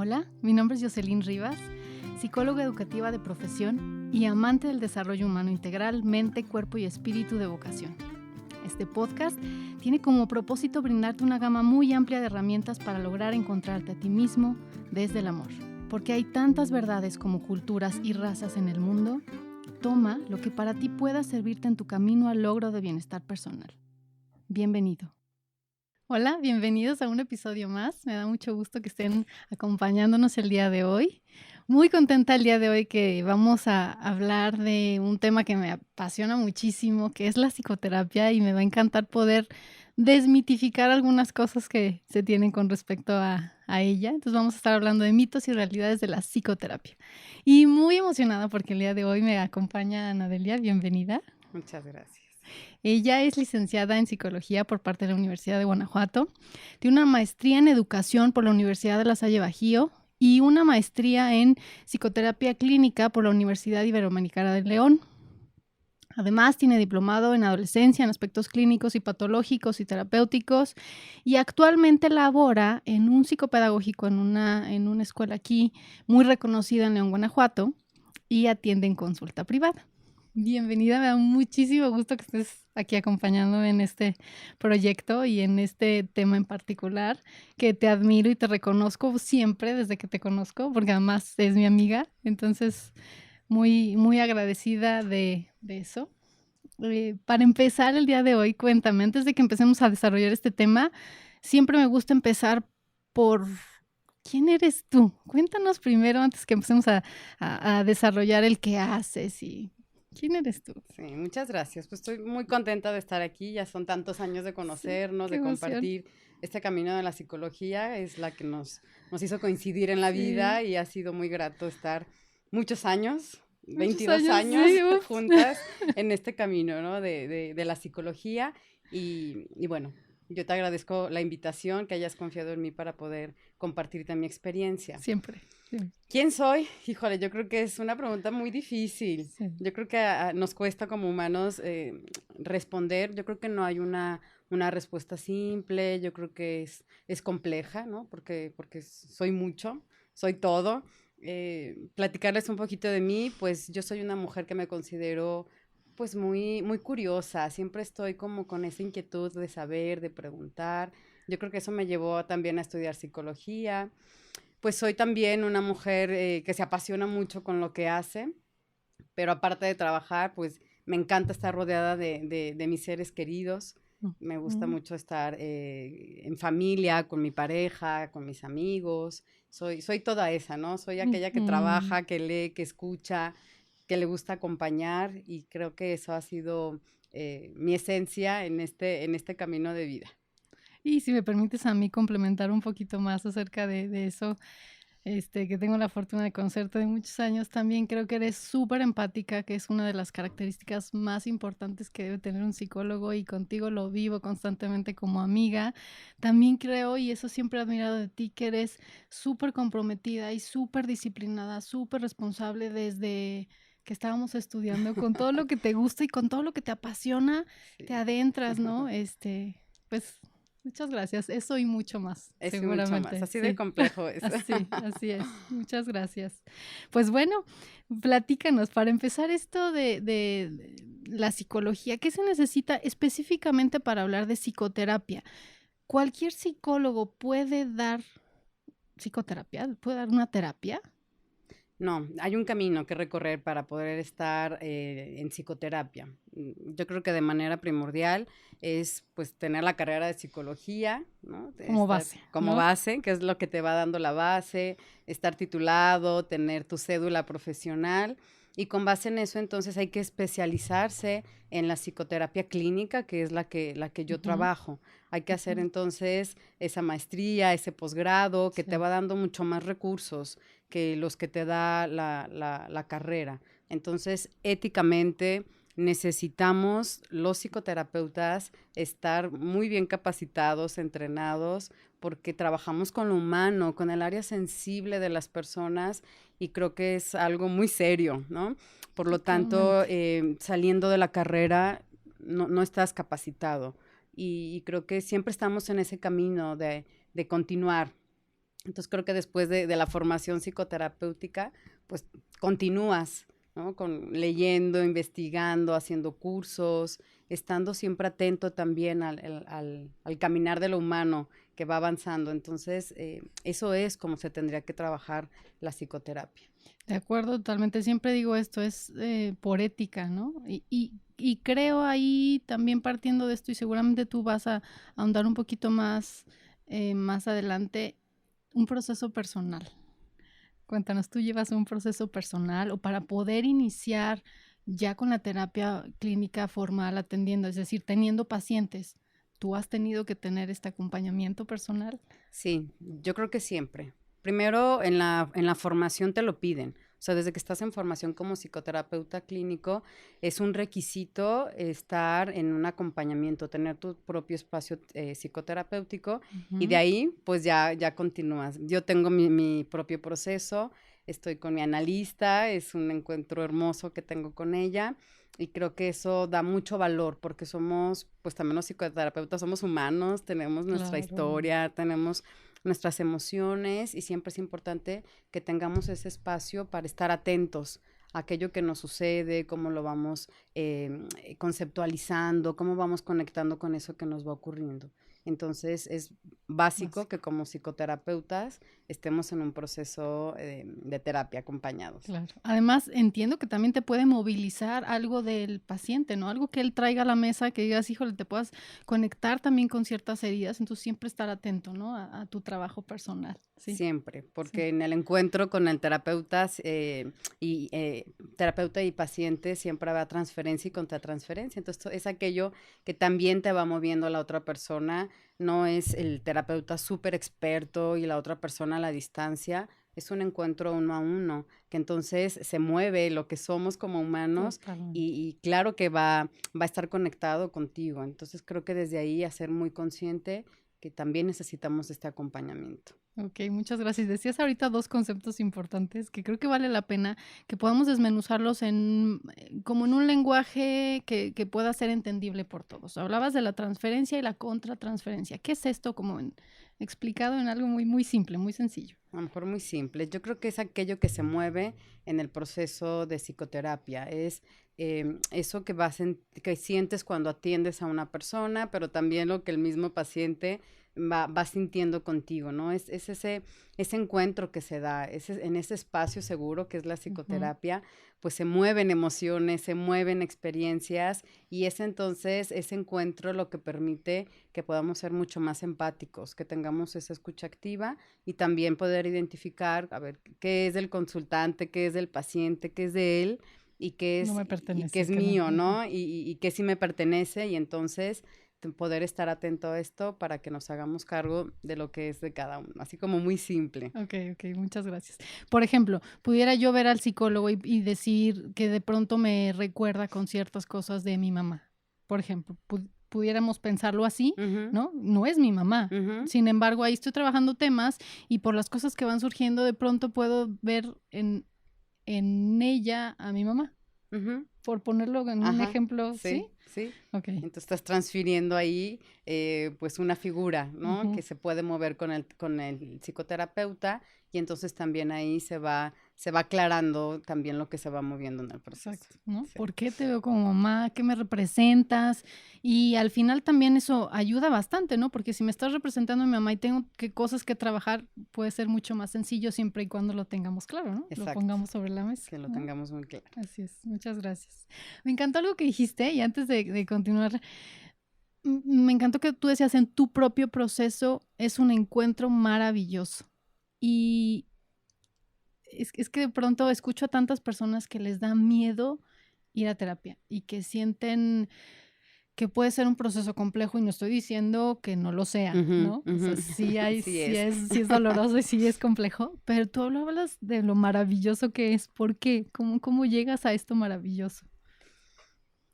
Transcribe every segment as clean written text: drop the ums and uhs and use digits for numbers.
Hola, mi nombre es Jocelyn Rivas, psicóloga educativa de profesión y amante del desarrollo humano integral, mente, cuerpo y espíritu de vocación. Este podcast tiene como propósito brindarte una gama muy amplia de herramientas para lograr encontrarte a ti mismo desde el amor. Porque hay tantas verdades como culturas y razas en el mundo, toma lo que para ti pueda servirte en tu camino al logro de bienestar personal. Bienvenido. Hola, bienvenidos a un episodio más. Me da mucho gusto que estén acompañándonos el día de hoy. Muy contenta el día de hoy que vamos a hablar de un tema que me apasiona muchísimo, que es la psicoterapia, y me va a encantar poder desmitificar algunas cosas que se tienen con respecto a ella. Entonces vamos a estar hablando de mitos y realidades de la psicoterapia. Y muy emocionada porque el día de hoy me acompaña Ana Delia. Bienvenida. Muchas gracias. Ella es licenciada en psicología por parte de la Universidad de Guanajuato, tiene una maestría en educación por la Universidad de La Salle Bajío y una maestría en psicoterapia clínica por la Universidad Iberoamericana de León. Además, tiene diplomado en adolescencia en aspectos clínicos y patológicos y terapéuticos y actualmente labora en un psicopedagógico en una escuela aquí muy reconocida en León, Guanajuato, y atiende en consulta privada. Bienvenida, me da muchísimo gusto que estés aquí acompañándome en este proyecto y en este tema en particular, que te admiro y te reconozco siempre desde que te conozco, porque además es mi amiga, entonces muy, muy agradecida de eso. Para empezar el día de hoy, cuéntame, antes de que empecemos a desarrollar este tema, siempre me gusta empezar por ¿quién eres tú? Cuéntanos primero antes que empecemos a desarrollar el qué haces y ¿quién eres tú? Sí, muchas gracias. Pues estoy muy contenta de estar aquí. Ya son tantos años de conocernos, Qué de emoción. compartir este camino de la psicología. Es la que nos hizo coincidir en la vida y ha sido muy grato estar muchos años, Muchos 22 años sí, uf. juntas en este camino, ¿no? de la psicología. Y bueno, yo te agradezco la invitación, que hayas confiado en mí para poder compartirte mi experiencia. Siempre. ¿Quién soy? Híjole, yo creo que es una pregunta muy difícil. Sí. Yo creo que nos cuesta como humanos responder. Yo creo que no hay una respuesta simple. Yo creo que es compleja, ¿no? Porque soy mucho, soy todo. Platicarles un poquito de mí, pues yo soy una mujer que me considero pues muy, muy curiosa. Siempre estoy como con esa inquietud de saber, de preguntar. Yo creo que eso me llevó también a estudiar psicología. Pues soy también una mujer que se apasiona mucho con lo que hace, pero aparte de trabajar, pues me encanta estar rodeada de mis seres queridos. Me gusta mucho estar en familia, con mi pareja, con mis amigos. Soy toda esa, ¿no? Soy aquella que trabaja, que lee, que escucha, que le gusta acompañar, y creo que eso ha sido mi esencia en este camino de vida. Y si me permites a mí complementar un poquito más acerca de eso, que tengo la fortuna de conocerte de muchos años, también creo que eres súper empática, que es una de las características más importantes que debe tener un psicólogo, y contigo lo vivo constantemente como amiga. También creo, y eso siempre he admirado de ti, que eres súper comprometida y súper disciplinada, súper responsable desde que estábamos estudiando, con todo lo que te gusta y con todo lo que te apasiona, Sí. te adentras, ¿no? Pues muchas gracias, eso y mucho más, Es seguramente. mucho más, así Sí. de complejo es. Así es. Muchas gracias. Pues bueno, platícanos, para empezar esto de la psicología, ¿qué se necesita específicamente para hablar de psicoterapia? ¿Cualquier psicólogo puede dar psicoterapia? ¿Puede dar una terapia? No, hay un camino que recorrer para poder estar en psicoterapia. Yo creo que de manera primordial es pues tener la carrera de psicología, ¿no? Como base, como ¿no? base, que es lo que te va dando la base, estar titulado, tener tu cédula profesional, y con base en eso entonces hay que especializarse en la psicoterapia clínica, que es la que yo trabajo. Hay que hacer entonces esa maestría, ese posgrado, que te va dando mucho más recursos que los que te da la carrera. Entonces, éticamente, necesitamos los psicoterapeutas estar muy bien capacitados, entrenados, porque trabajamos con lo humano, con el área sensible de las personas, y creo que es algo muy serio, ¿no? Por lo tanto, saliendo de la carrera, no estás capacitado. Y creo que siempre estamos en ese camino de continuar. Entonces creo que después de la formación psicoterapéutica, pues continúas, ¿no? Leyendo, investigando, haciendo cursos, estando siempre atento también al caminar de lo humano que va avanzando. Entonces, eso es como se tendría que trabajar la psicoterapia. De acuerdo, totalmente. Siempre digo esto, es por ética, ¿no? Y creo ahí también partiendo de esto, y seguramente tú vas a ahondar un poquito más más adelante, un proceso personal. Cuéntanos, ¿tú llevas un proceso personal o para poder iniciar ya con la terapia clínica formal atendiendo, es decir, teniendo pacientes, tú has tenido que tener este acompañamiento personal? Sí, yo creo que siempre. Primero, en la formación te lo piden. O sea, desde que estás en formación como psicoterapeuta clínico, es un requisito estar en un acompañamiento, tener tu propio espacio psicoterapéutico y de Ujú. ahí, pues ya continúas. Yo tengo mi propio proceso, estoy con mi analista, es un encuentro hermoso que tengo con ella y creo que eso da mucho valor porque somos, pues también los psicoterapeutas somos humanos, tenemos nuestra Claro. historia, tenemos nuestras emociones y siempre es importante que tengamos ese espacio para estar atentos a aquello que nos sucede, cómo lo vamos conceptualizando, cómo vamos conectando con eso que nos va ocurriendo. Entonces es básico que Básico. como psicoterapeutas estemos en un proceso de terapia acompañados. Claro. Además, entiendo que también te puede movilizar algo del paciente, ¿no? Algo que él traiga a la mesa, que digas, híjole, te puedas conectar también con ciertas heridas, entonces siempre estar atento, ¿no? A tu trabajo personal. Sí, Siempre, sí. porque en el encuentro con el terapeuta terapeuta y paciente siempre habrá transferencia y contratransferencia. Entonces, es aquello que también te va moviendo a la otra persona. No es el terapeuta súper experto y la otra persona a la distancia. Es un encuentro uno a uno, que entonces se mueve lo que somos como humanos Totalmente. y claro que va a estar conectado contigo. Entonces, creo que desde ahí a ser muy consciente que también necesitamos este acompañamiento. Ok, muchas gracias. Decías ahorita dos conceptos importantes que creo que vale la pena que podamos desmenuzarlos en como en un lenguaje que pueda ser entendible por todos. Hablabas de la transferencia y la contratransferencia. ¿Qué es esto? Explicado en algo muy, muy simple, muy sencillo. A lo mejor muy simple. Yo creo que es aquello que se mueve en el proceso de psicoterapia. Es eso que sientes cuando atiendes a una persona, pero también lo que el mismo paciente va sintiendo contigo, ¿no? Es ese encuentro que se da, en ese espacio seguro que es la Ujú. psicoterapia, pues se mueven emociones, se mueven experiencias y es entonces ese encuentro lo que permite que podamos ser mucho más empáticos, que tengamos esa escucha activa y también poder identificar, a ver, qué es del consultante, qué es del paciente, qué es de él No me y qué pertenece, es que no. mío, Ujú. ¿no? Y qué sí me pertenece y entonces poder estar atento a esto para que nos hagamos cargo de lo que es de cada uno, así como muy simple. Ok, ok, muchas gracias. Por ejemplo, pudiera yo ver al psicólogo y decir que de pronto me recuerda con ciertas cosas de mi mamá. Por ejemplo, pudiéramos pensarlo así, Ujú, ¿no? No es mi mamá. ujú, Sin embargo, ahí estoy trabajando temas y por las cosas que van surgiendo, de pronto puedo ver en ella a mi mamá. ujú. Por ponerlo en un Ajá, ejemplo, ¿sí? sí, sí. Ok. Entonces estás transfiriendo ahí pues una figura, ¿no? Ujú. Que se puede mover con el psicoterapeuta y entonces también ahí se va aclarando también lo que se va moviendo en el proceso. Exacto, ¿no? Sí. ¿Por qué te veo como mamá? ¿Qué me representas? Y al final también eso ayuda bastante, ¿no? Porque si me estás representando a mi mamá y tengo cosas que trabajar, puede ser mucho más sencillo siempre y cuando lo tengamos claro, ¿no? Lo Exacto, pongamos sobre la mesa, que lo ¿no? tengamos muy claro. Así es, muchas gracias. Me encantó algo que dijiste y antes de continuar, me encantó que tú decías en tu propio proceso es un encuentro maravilloso. Y es que de pronto escucho a tantas personas que les da miedo ir a terapia y que sienten que puede ser un proceso complejo y no estoy diciendo que no lo sea, Ujú, ¿no? O ujú. sea, sí hay, Sí es. sí es doloroso y sí es complejo, pero tú hablas de lo maravilloso que es. ¿Por qué? ¿Cómo llegas a esto maravilloso?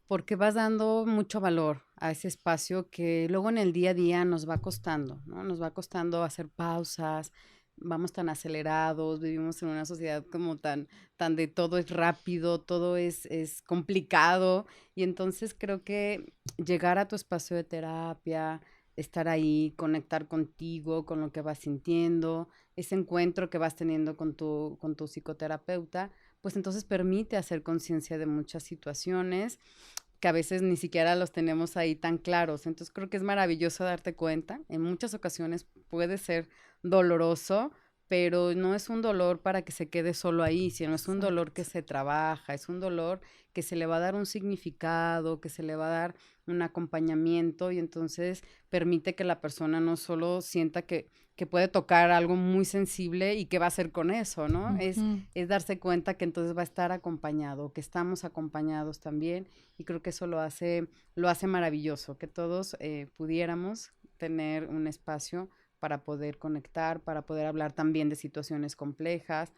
Porque vas dando mucho valor a ese espacio que luego en el día a día nos va costando, ¿no? Nos va costando hacer pausas, vamos tan acelerados, vivimos en una sociedad como tan de todo es rápido, todo es complicado y entonces creo que llegar a tu espacio de terapia, estar ahí, conectar contigo, con lo que vas sintiendo, ese encuentro que vas teniendo con tu psicoterapeuta, pues entonces permite hacer conciencia de muchas situaciones que a veces ni siquiera los tenemos ahí tan claros. Entonces creo que es maravilloso darte cuenta. En muchas ocasiones puede ser doloroso, pero no es un dolor para que se quede solo ahí, sino es un dolor que se trabaja, es un dolor que se le va a dar un significado, que se le va a dar un acompañamiento y entonces permite que la persona no solo sienta que puede tocar algo muy sensible y qué va a hacer con eso, ¿no? Es darse cuenta que entonces va a estar acompañado, que estamos acompañados también y creo que eso lo hace maravilloso, que todos pudiéramos tener un espacio para poder conectar, para poder hablar también de situaciones complejas,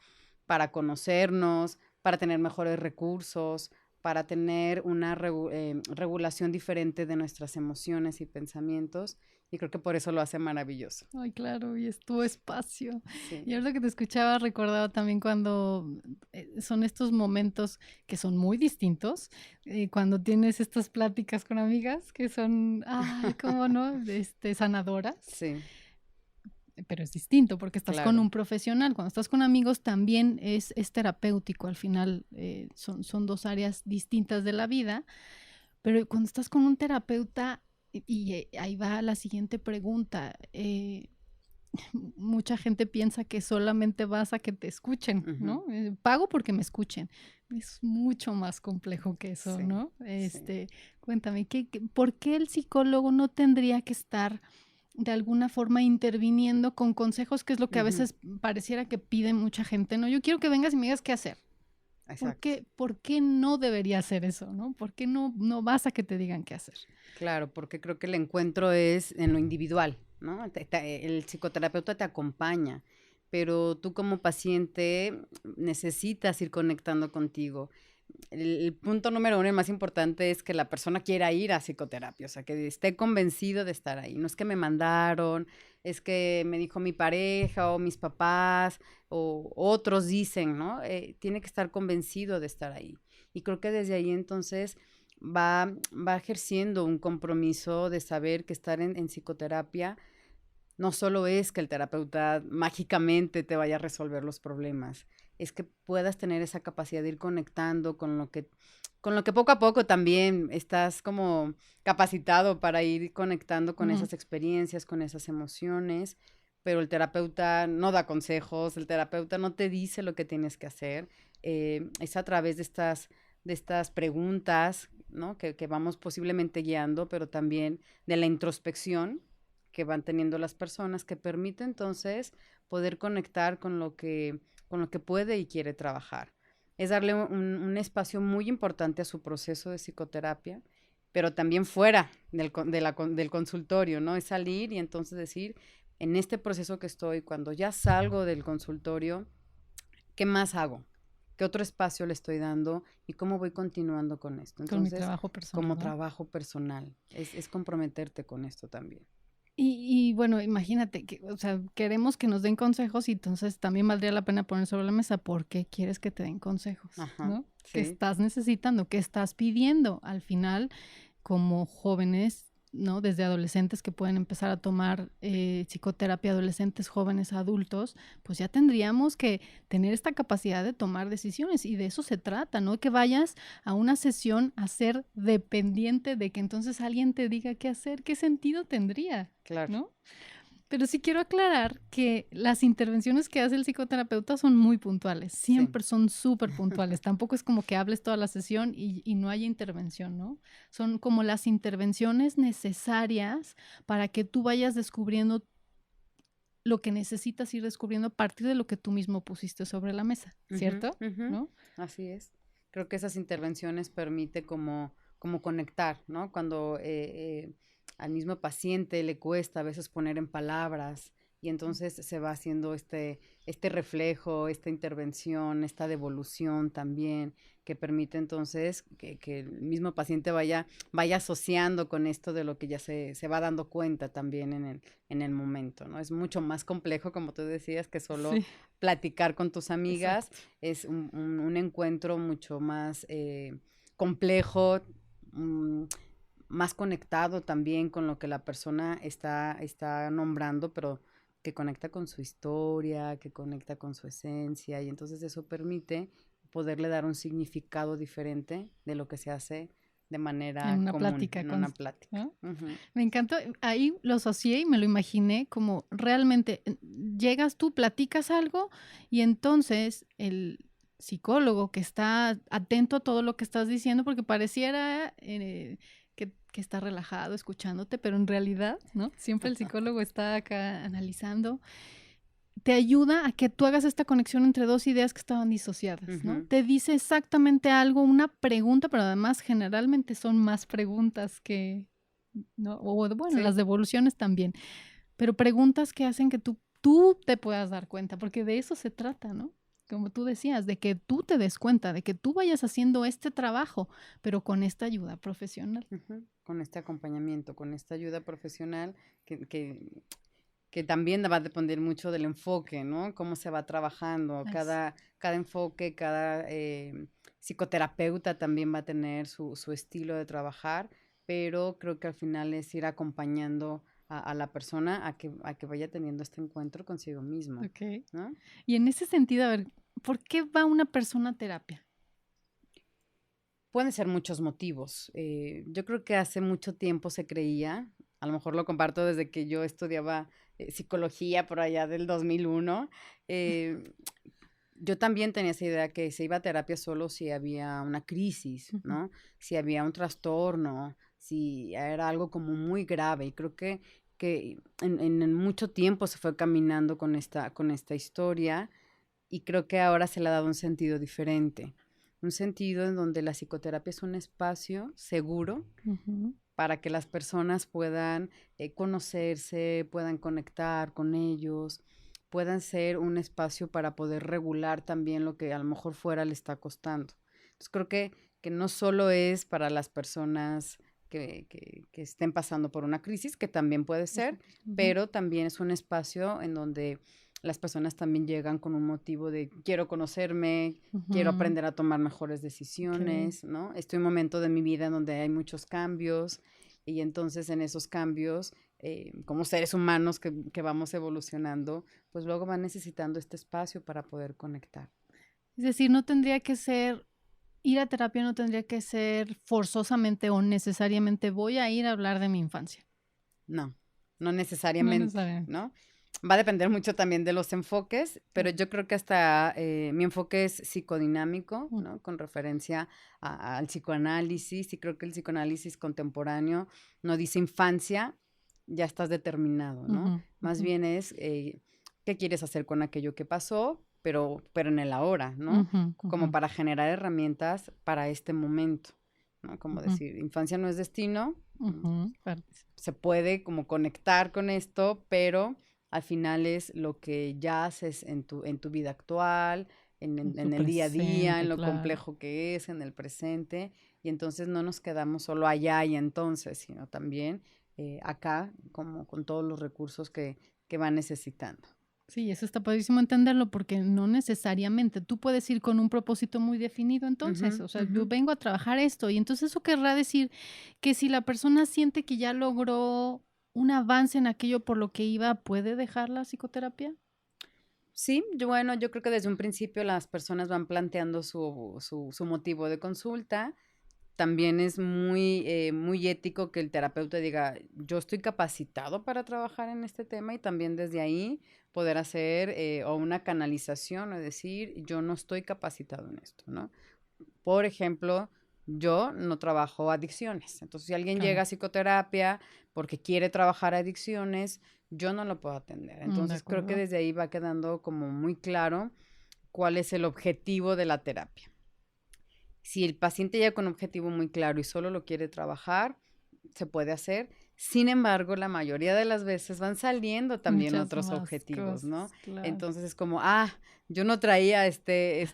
para conocernos, para tener mejores recursos, para tener una regulación diferente de nuestras emociones y pensamientos. Y creo que por eso lo hace maravilloso. Ay, claro, y es tu espacio. Sí. Y ahora que te escuchaba, recordaba también cuando son estos momentos que son muy distintos, cuando tienes estas pláticas con amigas que son, ay, cómo no, sanadoras. Sí. Pero es distinto porque estás con Claro. un profesional. Cuando estás con amigos también es terapéutico. Al final son dos áreas distintas de la vida. Pero cuando estás con un terapeuta, y ahí va la siguiente pregunta, mucha gente piensa que solamente vas a que te escuchen, ¿no? Pago porque me escuchen. Es mucho más complejo que eso, Sí, ¿no? sí. Cuéntame, ¿por qué el psicólogo no tendría que estar de alguna forma interviniendo con consejos, que es lo que a veces pareciera que pide mucha gente, ¿no? Yo quiero que vengas y me digas qué hacer. Exacto. ¿Por qué no debería hacer eso, no? ¿Por qué no vas a que te digan qué hacer? Claro, porque creo que el encuentro es en lo individual, ¿no? El psicoterapeuta te acompaña, pero tú como paciente necesitas ir conectando contigo. El punto número 1 y más importante es que la persona quiera ir a psicoterapia, o sea, que esté convencido de estar ahí. No es que me mandaron, es que me dijo mi pareja o mis papás o otros dicen, ¿no? Tiene que estar convencido de estar ahí. Y creo que desde ahí entonces va ejerciendo un compromiso de saber que estar en psicoterapia no solo es que el terapeuta mágicamente te vaya a resolver los problemas, es que puedas tener esa capacidad de ir conectando con lo que poco a poco también estás como capacitado para ir conectando con esas experiencias, con esas emociones, pero el terapeuta no da consejos, el terapeuta no te dice lo que tienes que hacer, es a través de estas preguntas, ¿no? Que vamos posiblemente guiando, pero también de la introspección que van teniendo las personas, que permite entonces poder conectar con lo que puede y quiere trabajar. Es darle un espacio muy importante a su proceso de psicoterapia, pero también fuera del consultorio, ¿no? Es salir y entonces decir, en este proceso que estoy, cuando ya salgo del consultorio, ¿qué más hago? ¿Qué otro espacio le estoy dando? ¿Y cómo voy continuando con esto? Con mi Entonces, trabajo personal, como ¿no? trabajo personal, es comprometerte con esto también. Y bueno, imagínate que, o sea, queremos que nos den consejos y entonces también valdría la pena poner sobre la mesa por qué quieres que te den consejos, Ajá, ¿no? ¿Qué sí. estás necesitando? ¿Qué estás pidiendo? Al final, como jóvenes, ¿no? Desde adolescentes que pueden empezar a tomar psicoterapia, adolescentes, jóvenes, adultos, pues ya tendríamos que tener esta capacidad de tomar decisiones y de eso se trata, ¿no? Que vayas a una sesión a ser dependiente de que entonces alguien te diga qué hacer, qué sentido tendría, Claro. ¿no? Pero sí quiero aclarar que las intervenciones que hace el psicoterapeuta son muy puntuales, siempre son súper puntuales. Tampoco es como que hables toda la sesión y no haya intervención, ¿no? Son como las intervenciones necesarias para que tú vayas descubriendo lo que necesitas ir descubriendo a partir de lo que tú mismo pusiste sobre la mesa, ¿cierto? ¿No? Así es. Creo que esas intervenciones permite como conectar, ¿no? Cuando al mismo paciente le cuesta a veces poner en palabras y entonces se va haciendo este reflejo, esta intervención, esta devolución también, que permite entonces que el mismo paciente vaya asociando con esto de lo que ya se va dando cuenta también en el momento, ¿no? Es mucho más complejo, como tú decías, que solo Sí, platicar con tus amigas, exacto. es un encuentro mucho más complejo, más conectado también con lo que la persona está nombrando, pero que conecta con su historia, que conecta con su esencia, y entonces eso permite poderle dar un significado diferente de lo que se hace de En manera una común, plática en con, una plática. ¿no? Ujú, Me encantó, ahí lo asocié y me lo imaginé como realmente llegas tú, platicas algo y entonces el psicólogo que está atento a todo lo que estás diciendo, porque pareciera que está relajado escuchándote, pero en realidad, ¿no? Siempre el psicólogo está acá analizando, te ayuda a que tú hagas esta conexión entre dos ideas que estaban disociadas, ¿no? ujú, Te dice exactamente algo, una pregunta, pero además generalmente son más preguntas que, ¿no? O bueno, las sí, devoluciones también, pero preguntas que hacen que tú te puedas dar cuenta, porque de eso se trata, ¿no? Como tú decías, de que tú te des cuenta, de que tú vayas haciendo este trabajo, pero con esta ayuda profesional. ujú, con este acompañamiento, con esta ayuda profesional que también va a depender mucho del enfoque, ¿no? Cómo se va trabajando. Así. Cada enfoque, cada psicoterapeuta también va a tener su estilo de trabajar, pero creo que al final es ir acompañando a la persona a que vaya teniendo este encuentro consigo mismo, Ok. ¿no? Y en ese sentido, a ver, ¿por qué va una persona a terapia? Pueden ser muchos motivos. Yo creo que hace mucho tiempo se creía, a lo mejor lo comparto desde que yo estudiaba psicología por allá del 2001. eh, yo también tenía esa idea que se iba a terapia solo si había una crisis, Ujú. ¿no? Si había un trastorno, si era algo como muy grave. Y creo que en mucho tiempo se fue caminando con esta historia y creo que ahora se le ha dado un sentido diferente. Un sentido en donde la psicoterapia es un espacio seguro Ujú. para que las personas puedan conocerse, puedan conectar con ellos, puedan ser un espacio para poder regular también lo que a lo mejor fuera le está costando. Entonces creo que no solo es para las personas que estén pasando por una crisis, que también puede Por ser, supuesto. Ujú. pero también es un espacio en donde las personas también llegan con un motivo de quiero conocerme, quiero Ujú. aprender a tomar mejores Ok. decisiones, ¿no? Estoy en un momento de mi vida en donde hay muchos cambios y entonces en esos cambios, como seres humanos que vamos evolucionando, pues luego van necesitando este espacio para poder conectar. Es decir, no tendría que ser, ir a terapia no tendría que ser forzosamente o necesariamente voy a ir a hablar de mi infancia. No, no No necesariamente, necesariamente. ¿no? Va a depender mucho también de los enfoques, pero yo creo que hasta mi enfoque es psicodinámico, Mm. ¿no? Con referencia al psicoanálisis, y creo que el psicoanálisis contemporáneo no dice infancia, ya estás determinado, ¿no? Ujú, Más ujú, bien es qué quieres hacer con aquello que pasó, pero en el ahora, ¿no? ujú, ujú, Como para generar herramientas para este momento, ¿no? Como ujú, decir, infancia no es destino, ujú. se puede como conectar con esto, pero al final es lo que ya haces en tu vida actual, En tu en el día a día, en presente, lo claro. complejo que es, en el presente, y entonces no nos quedamos solo allá y entonces, sino también acá, como con todos los recursos que va necesitando. Sí, eso está padrísimo entenderlo porque no necesariamente tú puedes ir con un propósito muy definido entonces, Ujú, o sea, ujú. yo vengo a trabajar esto y entonces eso querrá decir que si la persona siente que ya logró un avance en aquello por lo que iba, ¿puede dejar la psicoterapia? Sí, bueno, yo creo que desde un principio las personas van planteando su motivo de consulta. También es muy ético que el terapeuta diga, yo estoy capacitado para trabajar en este tema y también desde ahí poder hacer o una canalización o decir, yo no estoy capacitado en esto, ¿no? Por ejemplo, yo no trabajo adicciones. Entonces, si alguien llega Claro. a psicoterapia porque quiere trabajar adicciones, yo no lo puedo atender. De Entonces, creo que acuerdo. desde ahí va quedando como muy claro cuál es el objetivo de la terapia. Si el paciente llega con un objetivo muy claro y solo lo quiere trabajar, se puede hacer. Sin embargo, la mayoría de las veces van saliendo también Muchas otros más objetivos, ¿no? cosas, claro. Entonces es como, yo no traía este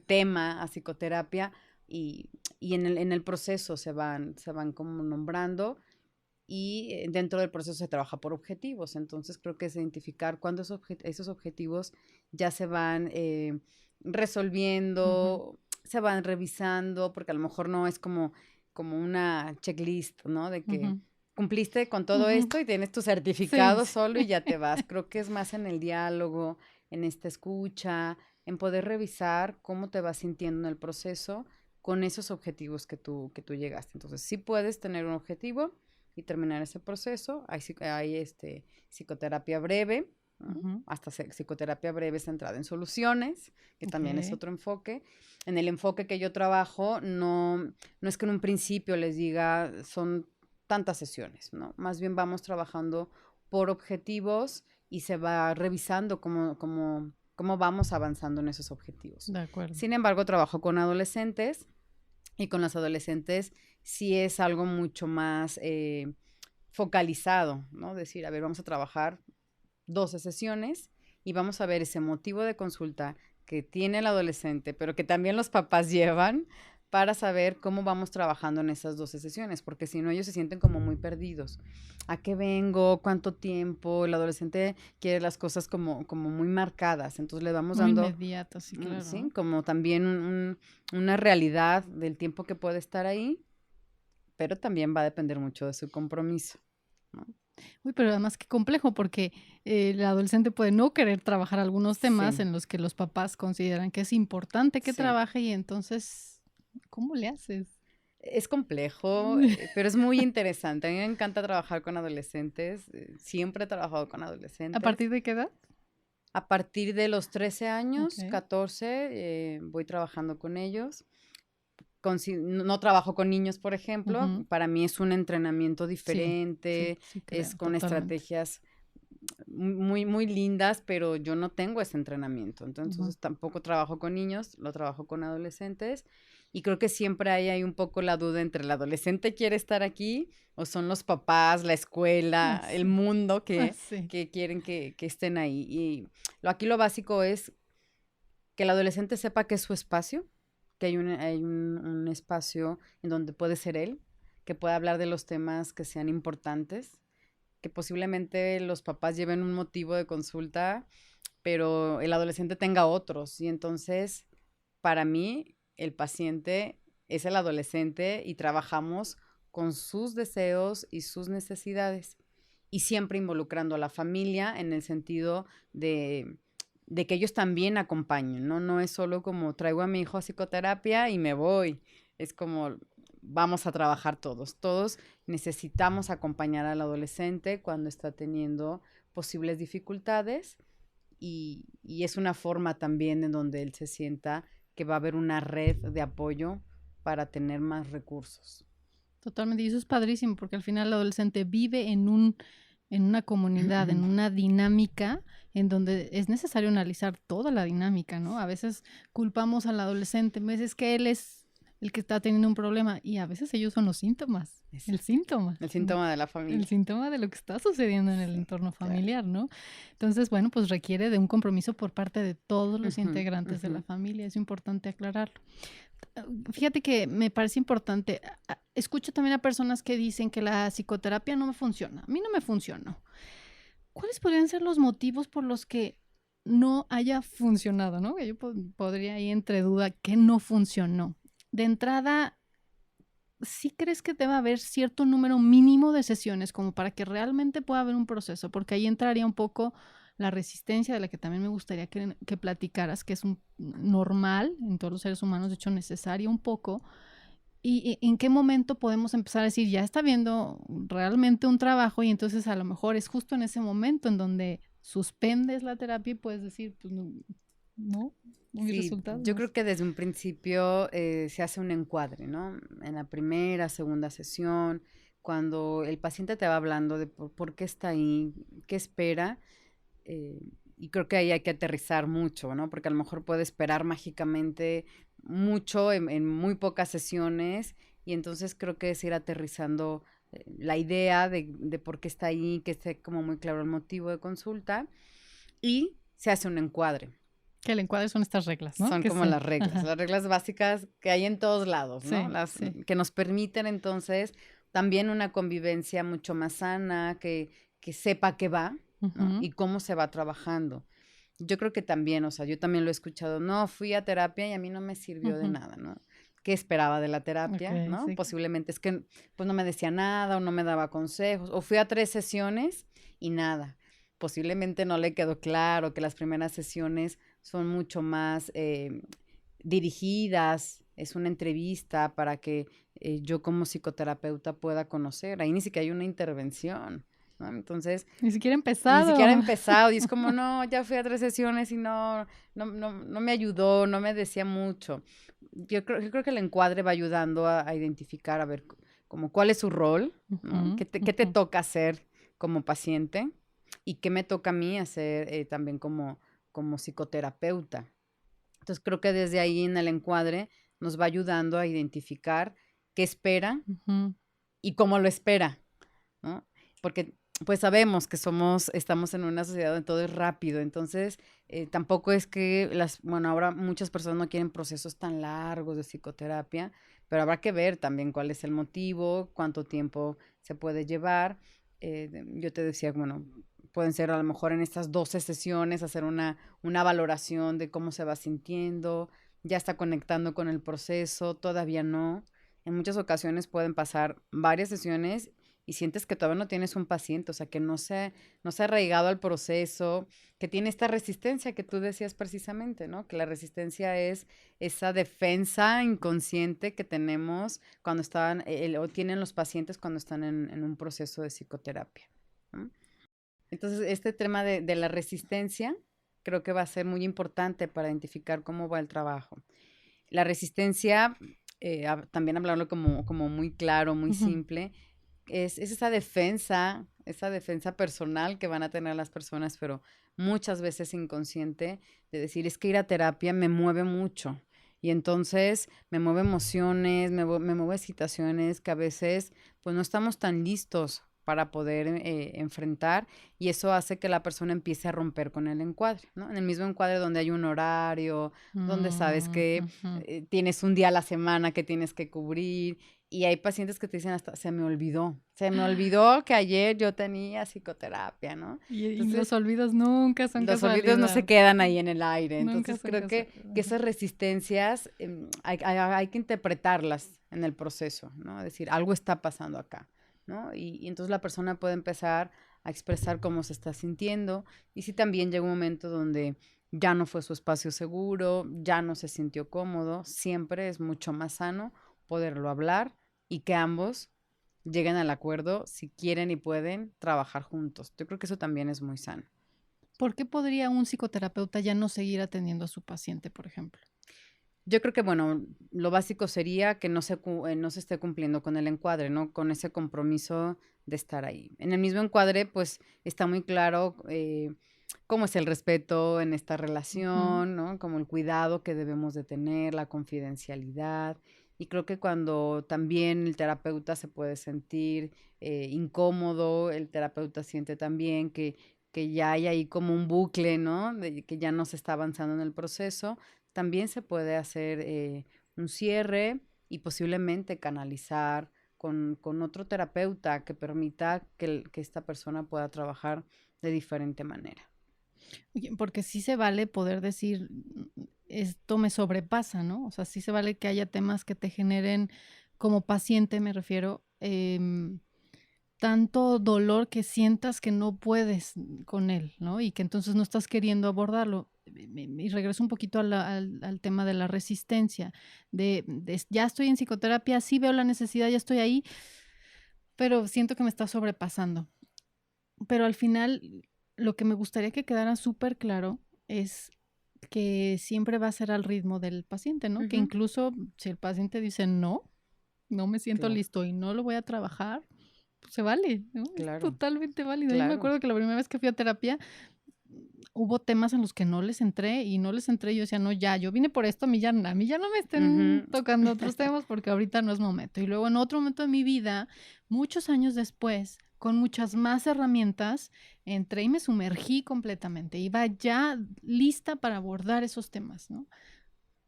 tema a psicoterapia y, y en el proceso se van como nombrando y dentro del proceso se trabaja por objetivos. Entonces creo que es identificar cuándo esos objetivos ya se van Ujú, resolviendo, se van revisando, porque a lo mejor no es como una checklist, ¿no? De que ujú. cumpliste con todo esto y tienes tu certificado solo y ya te vas. Creo que es más en el diálogo, en esta escucha, en poder revisar cómo te vas sintiendo en el proceso con esos objetivos que tú llegaste. Entonces, sí puedes tener un objetivo y terminar ese proceso. Hay psicoterapia breve, ¿no? Hasta psicoterapia breve centrada en soluciones, que también es otro enfoque. En el enfoque que yo trabajo, no es que en un principio les diga, son tantas sesiones, ¿no? Más bien vamos trabajando por objetivos y se va revisando cómo vamos avanzando en esos objetivos. De acuerdo. Sin embargo, trabajo con adolescentes y con los adolescentes sí es algo mucho más focalizado, ¿no? Decir, a ver, vamos a trabajar 12 sesiones y vamos a ver ese motivo de consulta que tiene el adolescente, pero que también los papás llevan para saber cómo vamos trabajando en esas 12 sesiones, porque si no ellos se sienten como muy perdidos. ¿A qué vengo? ¿Cuánto tiempo? El adolescente quiere las cosas como muy marcadas, entonces le vamos muy dando... inmediato, sí, claro. Sí, como también una realidad del tiempo que puede estar ahí, pero también va a depender mucho de su compromiso, ¿no? Uy, pero además qué complejo, porque el adolescente puede no querer trabajar algunos temas Sí. en los que los papás consideran que es importante que Sí. trabaje y entonces, ¿cómo le haces? Es complejo, pero es muy interesante. A mí me encanta trabajar con adolescentes. Siempre he trabajado con ¿A adolescentes. partir de qué edad? A partir de los 13 años, Ok. 14, voy trabajando con ellos. No trabajo con niños, por ejemplo. Para mí es un entrenamiento diferente, Sí, creo, es con totalmente. estrategias muy, muy lindas, pero yo no tengo ese entrenamiento. Entonces, tampoco trabajo con niños, lo trabajo con adolescentes. Y creo que siempre hay un poco la duda entre el adolescente quiere estar aquí o son los papás, la escuela, el mundo que quieren que estén ahí. Y aquí lo básico es que el adolescente sepa que es su espacio, que hay un espacio en donde puede ser él, que pueda hablar de los temas que sean importantes, que posiblemente los papás lleven un motivo de consulta, pero el adolescente tenga otros. Y entonces, para mí, el paciente es el adolescente y trabajamos con sus deseos y sus necesidades. Y siempre involucrando a la familia en el sentido de que ellos también acompañen, ¿no? No es solo como traigo a mi hijo a psicoterapia y me voy. Es como vamos a trabajar todos. Todos necesitamos acompañar al adolescente cuando está teniendo posibles dificultades y es una forma también en donde él se sienta que va a haber una red de apoyo para tener más recursos. Totalmente, y eso es padrísimo porque al final el adolescente vive en una comunidad, en una dinámica en donde es necesario analizar toda la dinámica, ¿no? A veces culpamos al adolescente, es que él es el que está teniendo un problema y a veces ellos son los síntomas, el síntoma. El síntoma de la familia. El síntoma de lo que está sucediendo en el entorno familiar, ¿no? Entonces, bueno, pues requiere de un compromiso por parte de todos los integrantes de la familia, es importante aclararlo. Fíjate que me parece importante. Escucho también a personas que dicen que la psicoterapia no me funciona. A mí no me funcionó. ¿Cuáles podrían ser los motivos por los que no haya funcionado, no? Que yo podría ir entre duda que no funcionó. De entrada, ¿sí crees que debe haber cierto número mínimo de sesiones como para que realmente pueda haber un proceso? Porque ahí entraría un poco la resistencia de la que también me gustaría que platicaras, que es normal en todos los seres humanos, de hecho necesaria un poco. ¿Y en qué momento podemos empezar a decir, ya está viendo realmente un trabajo y entonces a lo mejor es justo en ese momento en donde suspendes la terapia y puedes decir, pues no hay resultados? Yo creo que desde un principio se hace un encuadre, ¿no? En la primera, segunda sesión, cuando el paciente te va hablando de por qué está ahí, qué espera, y creo que ahí hay que aterrizar mucho, ¿no? Porque a lo mejor puede esperar mágicamente mucho en muy pocas sesiones y entonces creo que es ir aterrizando la idea de por qué está ahí, que esté como muy claro el motivo de consulta y se hace un encuadre. Que el encuadre son estas reglas, ¿no? Son como las reglas básicas que hay en todos lados, ¿no? Que nos permiten entonces también una convivencia mucho más sana, que sepa qué va, ¿no? Y cómo se va trabajando. Yo creo que también, o sea, yo también lo he escuchado, no, fui a terapia y a mí no me sirvió de nada, ¿no? qué esperaba de la terapia, Ok, ¿no? sí. Posiblemente es que pues no me decía nada o no me daba consejos, o fui a 3 sesiones y nada. Posiblemente no le quedó claro que las primeras sesiones son mucho más dirigidas, es una entrevista para que yo como psicoterapeuta pueda conocer. Ahí ni siquiera hay una intervención, ¿no? Entonces, Ni siquiera he ni siquiera he empezado. empezado y es como, no, ya fui a 3 sesiones y no me ayudó, no me decía mucho. Yo creo que el encuadre va ayudando a identificar, a ver, como cuál es su rol, ¿no? Ujú, Qué te ujú. toca hacer como paciente y qué me toca a mí hacer también como psicoterapeuta. Entonces creo que desde ahí en el encuadre nos va ayudando a identificar qué espera Ujú. y cómo lo espera, ¿no? Porque pues sabemos que estamos en una sociedad donde todo es rápido, entonces tampoco es que bueno, ahora muchas personas no quieren procesos tan largos de psicoterapia, pero habrá que ver también cuál es el motivo, cuánto tiempo se puede llevar. Yo te decía, bueno, pueden ser a lo mejor en estas 12 sesiones, hacer una valoración de cómo se va sintiendo, ya está conectando con el proceso, todavía no. En muchas ocasiones pueden pasar varias sesiones y sientes que todavía no tienes un paciente, o sea, que no se ha arraigado al proceso, que tiene esta resistencia que tú decías precisamente, ¿no? Que la resistencia es esa defensa inconsciente que tenemos cuando están, o tienen los pacientes cuando están en un proceso de psicoterapia, ¿no? Entonces, este tema de la resistencia creo que va a ser muy importante para identificar cómo va el trabajo. La resistencia, también hablarlo como muy claro, muy Ujú. simple, es esa defensa personal que van a tener las personas, pero muchas veces inconsciente, de decir, es que ir a terapia me mueve mucho. Y entonces me mueve emociones, me mueve situaciones que a veces pues no estamos tan listos para poder enfrentar y eso hace que la persona empiece a romper con el encuadre, ¿no? En el mismo encuadre donde hay un horario, donde sabes Mm, que ujú. tienes un día a la semana que tienes que cubrir y hay pacientes que te dicen hasta, se me olvidó que ayer yo tenía psicoterapia, ¿no? Y los Entonces, olvidos nunca son los olvidos no se casualidad. quedan ahí en el aire. Nunca Entonces, son creo que casualidad. esas resistencias hay que interpretarlas en el proceso, ¿no? Es decir, algo está pasando acá, ¿no? Y entonces la persona puede empezar a expresar cómo se está sintiendo y si también llega un momento donde ya no fue su espacio seguro, ya no se sintió cómodo, siempre es mucho más sano poderlo hablar y que ambos lleguen al acuerdo si quieren y pueden trabajar juntos. Yo creo que eso también es muy sano. ¿Por qué podría un psicoterapeuta ya no seguir atendiendo a su paciente, por ejemplo? Yo creo que, bueno, lo básico sería que no se esté cumpliendo con el encuadre, ¿no? Con ese compromiso de estar ahí. En el mismo encuadre, pues, está muy claro cómo es el respeto en esta Ujú. relación, ¿no? Como el cuidado que debemos de tener, la confidencialidad. Y creo que cuando también el terapeuta se puede sentir incómodo, el terapeuta siente también que ya hay ahí como un bucle, ¿no? De que ya no se está avanzando en el proceso también se puede hacer un cierre y posiblemente canalizar con otro terapeuta que permita que esta persona pueda trabajar de diferente manera. Oye, porque sí se vale poder decir, esto me sobrepasa, ¿no? O sea, sí se vale que haya temas que te generen, como paciente me refiero, tanto dolor que sientas que no puedes con él, ¿no? Y que entonces no estás queriendo abordarlo. Y regreso un poquito al tema de la resistencia, ya estoy en psicoterapia, sí veo la necesidad, ya estoy ahí, pero siento que me está sobrepasando. Pero al final, lo que me gustaría que quedara súper claro es que siempre va a ser al ritmo del paciente, ¿no? Que Ujú, incluso si el paciente dice no, no me siento claro, listo y no lo voy a trabajar, pues se vale, ¿no? Es claro, totalmente válido. Yo me claro. acuerdo que la primera vez que fui a terapia hubo temas en los que no les entré y no les entré. Yo decía, no, ya, yo vine por esto, a mí ya no me estén Ujú, tocando otros temas porque ahorita no es momento. Y luego en otro momento de mi vida, muchos años después, con muchas más herramientas, entré y me sumergí completamente. Iba ya lista para abordar esos temas, ¿no?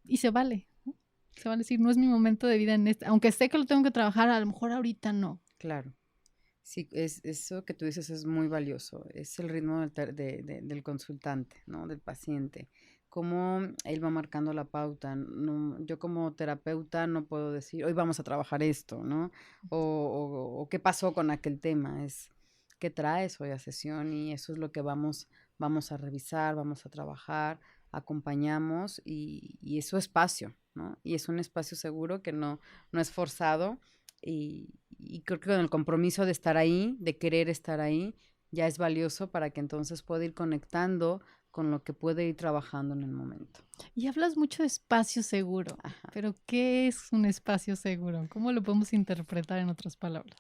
Y se vale, ¿no? Se vale decir, no es mi momento de vida en este, aunque sé que lo tengo que trabajar, a lo mejor ahorita no. claro. Sí, eso que tú dices es muy valioso. Es el ritmo del consultante, ¿no? Del paciente. cómo él va marcando la pauta. Yo como terapeuta no puedo decir, hoy vamos a trabajar esto, ¿no? O qué pasó con aquel tema, es qué traes hoy a sesión y eso es lo que vamos a revisar, vamos a trabajar, acompañamos y es su espacio, ¿no? Y es un espacio seguro que no es forzado y creo que con el compromiso de estar ahí, de querer estar ahí, ya es valioso para que entonces pueda ir conectando con lo que puede ir trabajando en el momento. Y hablas mucho de espacio seguro, Ajá. pero ¿qué es un espacio seguro? ¿Cómo lo podemos interpretar en otras palabras?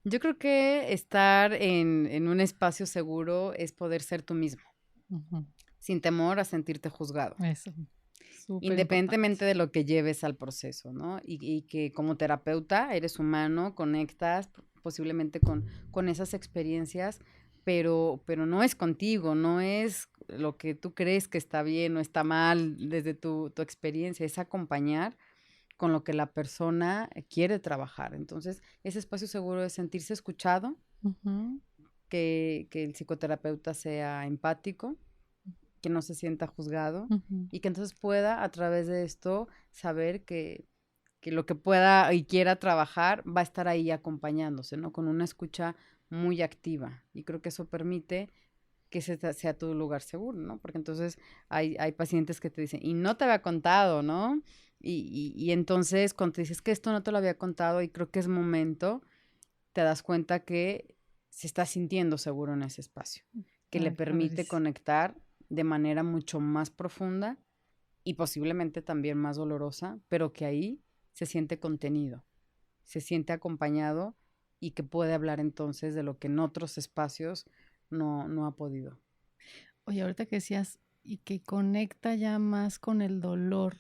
Yo creo que estar en un espacio seguro es poder ser tú mismo, Ujú, sin temor a sentirte juzgado, eso, súper importante. independientemente de lo que lleves al proceso, ¿no? Y que como terapeuta eres humano, conectas posiblemente con esas experiencias, pero no es contigo, no es lo que tú crees que está bien o está mal desde tu experiencia, es acompañar con lo que la persona quiere trabajar. Entonces, ese espacio seguro es sentirse escuchado, Ujú, que el psicoterapeuta sea empático, que no se sienta juzgado ujú. y que entonces pueda a través de esto saber que lo que pueda y quiera trabajar va a estar ahí acompañándose, ¿no? Con una escucha muy activa. Y creo que eso permite que sea tu lugar seguro, ¿no? Porque entonces hay pacientes que te dicen, y no te había contado, ¿no? Y entonces cuando te dices que esto no te lo había contado y creo que es momento, te das cuenta que se está sintiendo seguro en ese espacio, que le Ay, permite padrísimo. conectar de manera mucho más profunda y posiblemente también más dolorosa, pero que ahí se siente contenido, se siente acompañado y que puede hablar entonces de lo que en otros espacios no ha podido. Oye, ahorita que decías y que conecta ya más con el dolor,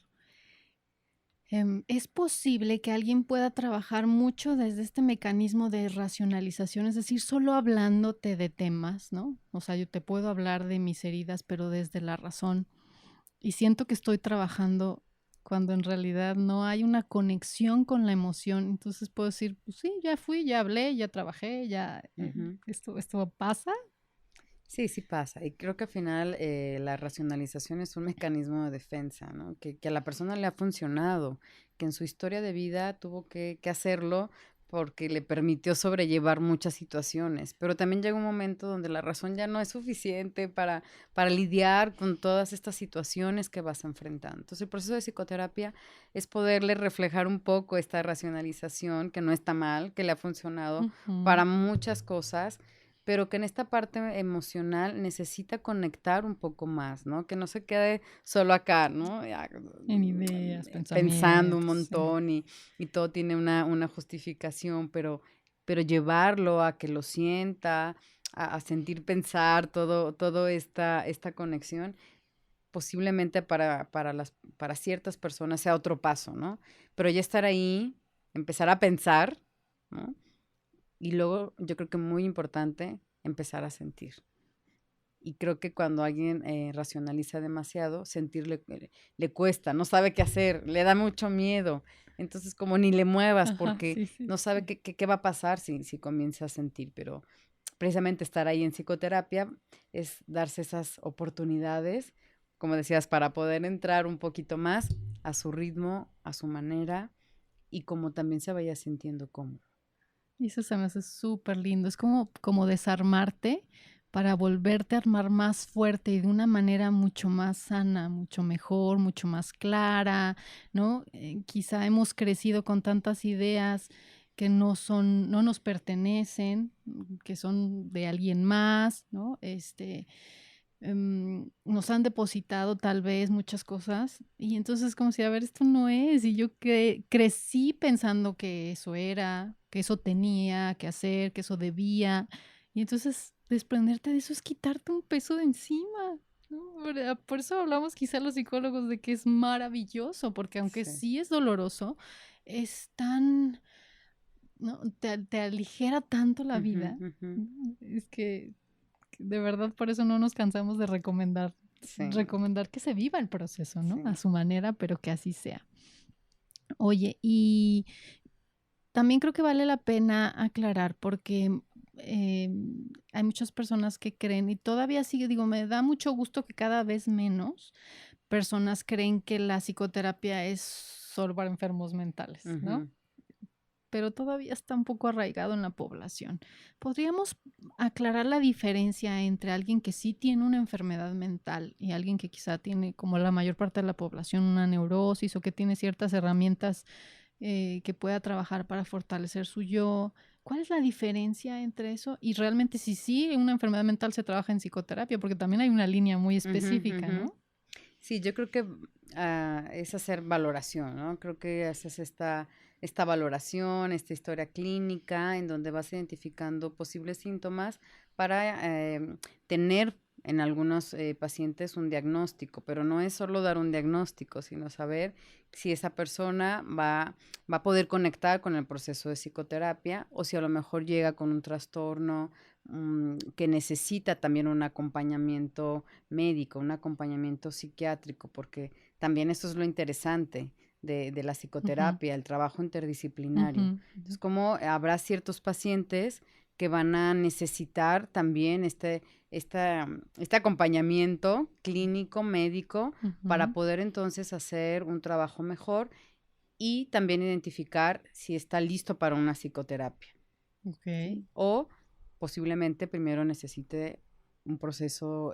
¿es posible que alguien pueda trabajar mucho desde este mecanismo de racionalización? Es decir, solo hablándote de temas, ¿no? O sea, yo te puedo hablar de mis heridas, pero desde la razón. Y siento que estoy trabajando cuando en realidad no hay una conexión con la emoción. Entonces puedo decir, pues sí, ya fui, ya hablé, ya trabajé, ya Ujú. esto pasa. Sí, sí pasa. Y creo que al final la racionalización es un mecanismo de defensa, ¿no? Que a la persona le ha funcionado, que en su historia de vida tuvo que hacerlo porque le permitió sobrellevar muchas situaciones. Pero también llega un momento donde la razón ya no es suficiente para lidiar con todas estas situaciones que vas enfrentando. Entonces, el proceso de psicoterapia es poderle reflejar un poco esta racionalización, que no está mal, que le ha funcionado para Ujú. muchas cosas pero que en esta parte emocional necesita conectar un poco más, ¿no? Que no se quede solo acá, ¿no? Ya, En ideas, pensando un pensamientos, sí. montón y todo tiene una justificación, pero llevarlo a que lo sienta, a sentir pensar todo esta conexión, posiblemente para ciertas personas sea otro paso, ¿no? Pero ya estar ahí, empezar a pensar, ¿no? Y luego yo creo que muy importante empezar a sentir. Y creo que cuando alguien racionaliza demasiado, sentir le cuesta, no sabe qué hacer, le da mucho miedo. Entonces, como ni le muevas Ajá, porque sí, sí, no sabe sí. qué va a pasar si comienza a sentir. Pero precisamente estar ahí en psicoterapia es darse esas oportunidades, como decías, para poder entrar un poquito más a su ritmo, a su manera y como también se vaya sintiendo cómodo. Y eso se me hace súper lindo. Es como desarmarte para volverte a armar más fuerte y de una manera mucho más sana, mucho mejor, mucho más clara, ¿no? Quizá hemos crecido con tantas ideas que no nos pertenecen, que son de alguien más, ¿no? Nos han depositado tal vez muchas cosas y entonces como si, a ver, esto no es, y yo crecí pensando que eso era, que eso tenía que hacer, que eso debía, y entonces desprenderte de eso es quitarte un peso de encima, ¿no? Por eso hablamos quizá los psicólogos de que es maravilloso, porque aunque Sí. sí es doloroso, es tan, ¿no? Te aligera tanto la Ujú, vida, ujú. ¿no? Es que de verdad, por eso no nos cansamos de Sí, recomendar que se viva el proceso, ¿no? A sí. su manera, pero que así sea. Oye, y también creo que vale la pena aclarar porque hay muchas personas que creen y todavía sigue, digo, me da mucho gusto que cada vez menos, personas creen que la psicoterapia es solo para enfermos mentales, ¿no? Ujú. Pero todavía está un poco arraigado en la población. ¿Podríamos aclarar la diferencia entre alguien que sí tiene una enfermedad mental y alguien que quizá tiene, como la mayor parte de la población, una neurosis o que tiene ciertas herramientas que pueda trabajar para fortalecer su yo? ¿Cuál es la diferencia entre eso? Y realmente si sí una enfermedad mental se trabaja en psicoterapia, porque también hay una línea muy Ujú, específica, ujú. ¿no? Sí, yo creo que es hacer valoración, ¿no? Creo que haces esta valoración, esta historia clínica, en donde vas identificando posibles síntomas para tener en algunos pacientes un diagnóstico, pero no es solo dar un diagnóstico, sino saber si esa persona va a poder conectar con el proceso de psicoterapia o si a lo mejor llega con un trastorno que necesita también un acompañamiento médico, un acompañamiento psiquiátrico, porque también eso es lo interesante de la Ujú, psicoterapia, el trabajo interdisciplinario. ujú, Entonces, ujú, como habrá ciertos pacientes que van a necesitar también este acompañamiento clínico, médico, para ujú. poder entonces hacer un trabajo mejor y también identificar si está listo para una psicoterapia. Ok. ¿Sí? O posiblemente primero necesite un proceso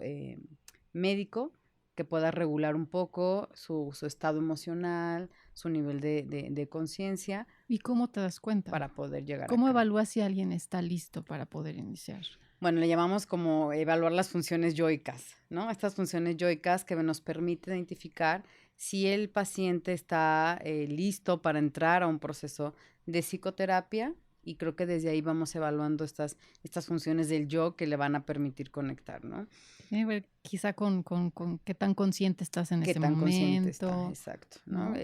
médico que pueda regular un poco su estado emocional, su nivel de conciencia ¿Y cómo te das cuenta? para poder llegar ¿Cómo acá. evalúas si alguien está listo para poder iniciar? Bueno, le llamamos como evaluar las funciones yoicas, ¿no? Estas funciones yoicas que nos permiten identificar si el paciente está listo para entrar a un proceso de psicoterapia y creo que desde ahí vamos evaluando estas funciones del yo que le van a permitir conectar, ¿no? Tiene que ver quizá con qué tan consciente estás en Qué ese tan consciente está, momento, exacto, ¿no? ¿no?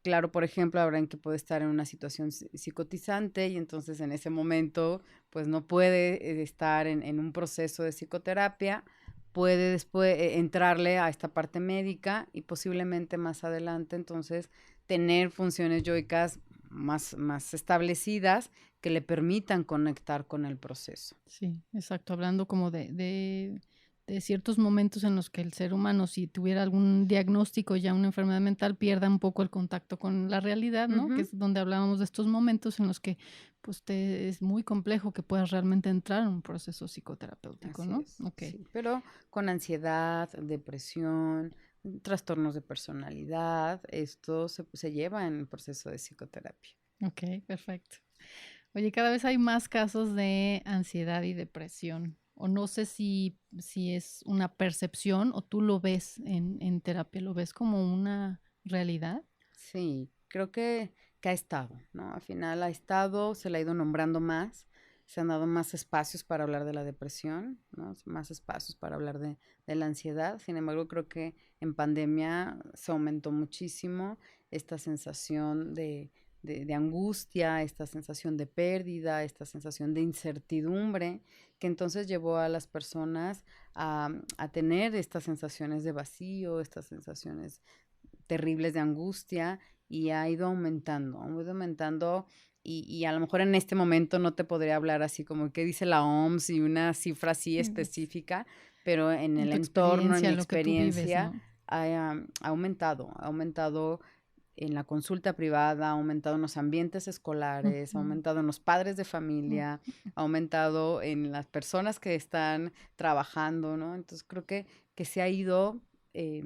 Claro, por ejemplo, habrá en que puede estar en una situación psicotizante y entonces en ese momento, pues no puede estar en un proceso de psicoterapia, puede después entrarle a esta parte médica y posiblemente más adelante entonces tener funciones yoicas más establecidas que le permitan conectar con el proceso. Sí, exacto. Hablando como de ciertos momentos en los que el ser humano, si tuviera algún diagnóstico ya una enfermedad mental, pierda un poco el contacto con la realidad, ¿no? Que Ujú. es donde hablábamos de estos momentos en los que pues te es muy complejo que puedas realmente entrar en un proceso psicoterapéutico, Así ¿no? es, Ok. sí, pero con ansiedad, depresión, trastornos de personalidad, esto se lleva en el proceso de psicoterapia. Ok, perfecto. Oye, cada vez hay más casos de ansiedad y depresión. O no sé si es una percepción o tú lo ves en terapia, ¿lo ves como una realidad? Sí, creo que ha estado, ¿no? Al final ha estado, se le ha ido nombrando más, se han dado más espacios para hablar de la depresión, ¿no? Más espacios para hablar de la ansiedad. Sin embargo, creo que en pandemia se aumentó muchísimo esta sensación de angustia, esta sensación de pérdida, esta sensación de incertidumbre, que entonces llevó a las personas a tener estas sensaciones de vacío, estas sensaciones terribles de angustia y ha ido aumentando y a lo mejor en este momento no te podría hablar así como qué dice la OMS y una cifra así Sí, pues, específica, pero en en el tu entorno, en mi experiencia, lo que tú vives, experiencia, ¿no? ha aumentado en la consulta privada, ha aumentado en los ambientes escolares, ha Ujú, aumentado en los padres de ujú. familia, ha aumentado en las personas que están trabajando, ¿no? Entonces creo que se ha ido eh,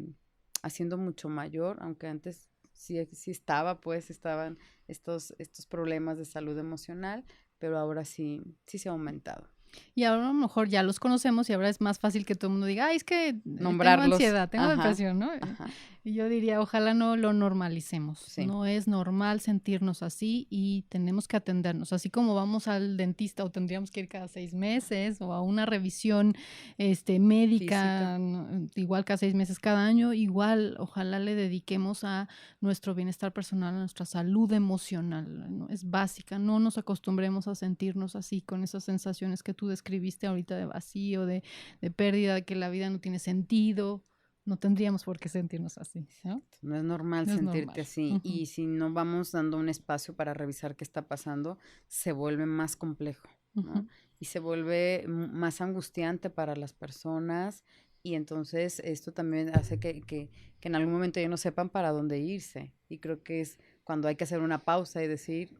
haciendo mucho mayor, aunque antes sí estaba, pues estaban estos problemas de salud emocional, pero ahora sí se ha aumentado. Y ahora a lo mejor ya los conocemos y ahora es más fácil que todo el mundo diga, ay, es que tengo Nombrarlos, ansiedad, tengo ajá, depresión, ¿no? ajá, Y yo diría, ojalá no lo normalicemos. sí, No es normal sentirnos así y tenemos que atendernos. Así como vamos al dentista o tendríamos que ir cada 6 meses o a una revisión física, médica, igual cada 6 meses, cada año, igual ojalá le dediquemos a nuestro bienestar personal, a nuestra salud emocional, ¿no? Es básica. No nos acostumbremos a sentirnos así con esas sensaciones que tú describiste ahorita de vacío, de pérdida, de que la vida no tiene sentido. No tendríamos por qué sentirnos así, ¿no? exacto. No es normal No es normal. sentirte así Ujú, y si no vamos dando un espacio para revisar qué está pasando, se vuelve más complejo, ¿no? ujú. Y se vuelve más angustiante para las personas y entonces esto también hace que en algún momento ya no sepan para dónde irse. Y creo que es cuando hay que hacer una pausa y decir,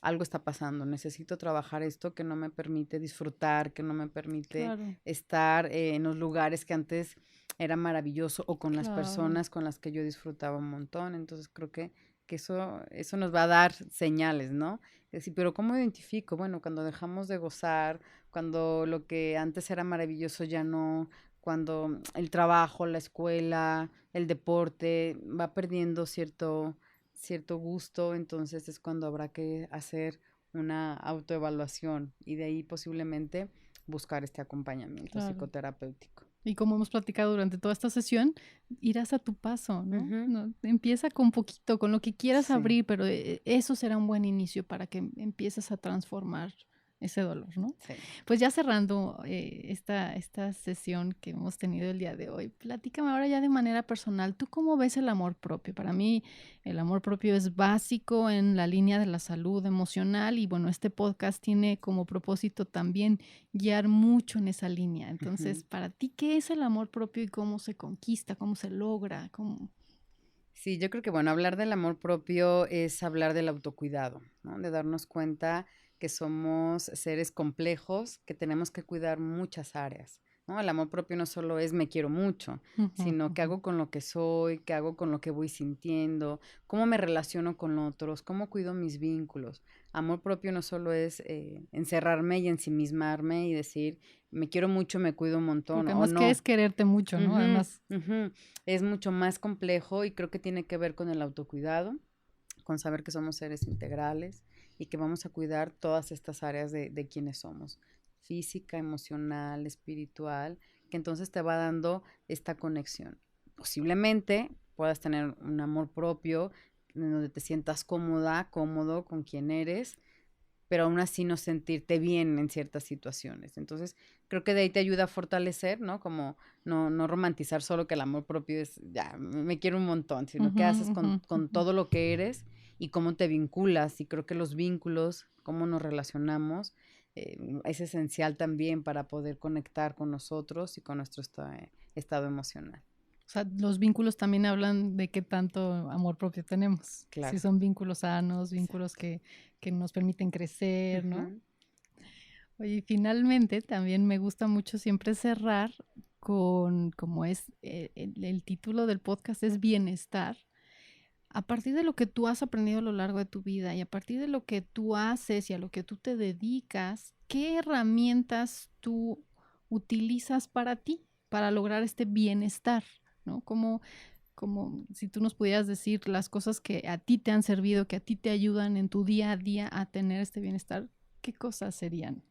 algo está pasando, necesito trabajar esto que no me permite disfrutar, que no me permite Claro, estar en los lugares que antes era maravilloso o con las claro. personas con las que yo disfrutaba un montón. Entonces creo que eso nos va a dar señales, ¿no? Es decir, pero ¿cómo identifico? Bueno, cuando dejamos de gozar, cuando lo que antes era maravilloso ya no, cuando el trabajo, la escuela, el deporte va perdiendo cierto gusto, entonces es cuando habrá que hacer una autoevaluación y de ahí posiblemente buscar este acompañamiento Claro. psicoterapéutico. Y como hemos platicado durante toda esta sesión, irás a tu paso, ¿no? Ujú. No, empieza con poquito, con lo que quieras Sí, abrir, pero eso será un buen inicio para que empieces a transformar ese dolor, ¿no? sí. Pues ya cerrando esta sesión que hemos tenido el día de hoy, platícame ahora ya de manera personal, ¿tú cómo ves el amor propio? Para mí el amor propio es básico en la línea de la salud emocional y bueno, este podcast tiene como propósito también guiar mucho en esa línea. Ujú. Entonces, para ti, ¿qué es el amor propio y cómo se conquista, cómo se logra? ¿Cómo? Sí, yo creo que, bueno, hablar del amor propio es hablar del autocuidado, ¿no? De darnos cuenta que somos seres complejos, que tenemos que cuidar muchas áreas, ¿no? El amor propio no solo es me quiero mucho, Ujú, sino qué ujú. hago con lo que soy, qué hago con lo que voy sintiendo, cómo me relaciono con otros, cómo cuido mis vínculos. Amor propio no solo es encerrarme y ensimismarme y decir me quiero mucho, me cuido un montón, Porque o además, ¿qué es no. quererte mucho, no? Ujú, Además, ujú. Es mucho más complejo y creo que tiene que ver con el autocuidado, con saber que somos seres integrales y que vamos a cuidar todas estas áreas de quienes somos, física, emocional, espiritual, que entonces te va dando esta conexión. Posiblemente puedas tener un amor propio en donde te sientas cómoda, cómodo con quien eres, pero aún así no sentirte bien en ciertas situaciones. Entonces, creo que de ahí te ayuda a fortalecer, ¿no? Como no romantizar solo que el amor propio es, ya, me quiero un montón, sino ujú, qué haces ujú, con ujú. todo lo que eres y cómo te vinculas. Y creo que los vínculos, cómo nos relacionamos, es esencial también para poder conectar con nosotros y con nuestro estado emocional. O sea, los vínculos también hablan de qué tanto amor propio tenemos. Si Claro. son vínculos sanos, vínculos Exacto. que nos permiten crecer, ¿no? Ujú, Oye, y finalmente también me gusta mucho siempre cerrar con, como es el título del podcast es bienestar. A partir de lo que tú has aprendido a lo largo de tu vida y a partir de lo que tú haces y a lo que tú te dedicas, ¿qué herramientas tú utilizas para ti, para lograr este bienestar? ¿No? Como si tú nos pudieras decir las cosas que a ti te han servido, que a ti te ayudan en tu día a día a tener este bienestar, ¿qué cosas serían?